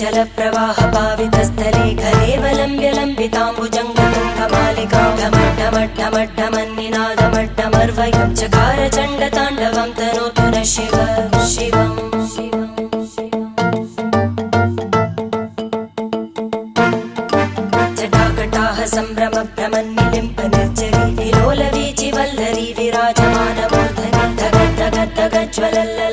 जलप्रवाह पावितस्थले घलेवलम्ब्य लम्बिताम्बुजङ्गतुङ्गमालिकां ढमड्ढमड्ढमड्ढमन्निनादमड्ढमर्वयं चकार चण्डताण्डवं तनोतु नः शिव शिवम् जटाकटाह सम्भ्रमभ्रमन्निलिम्प निर्जरी विलोलवीचि वल्लरी विराजमानमूर्धनि धगद्धगद्धगज्ज्वलल्ल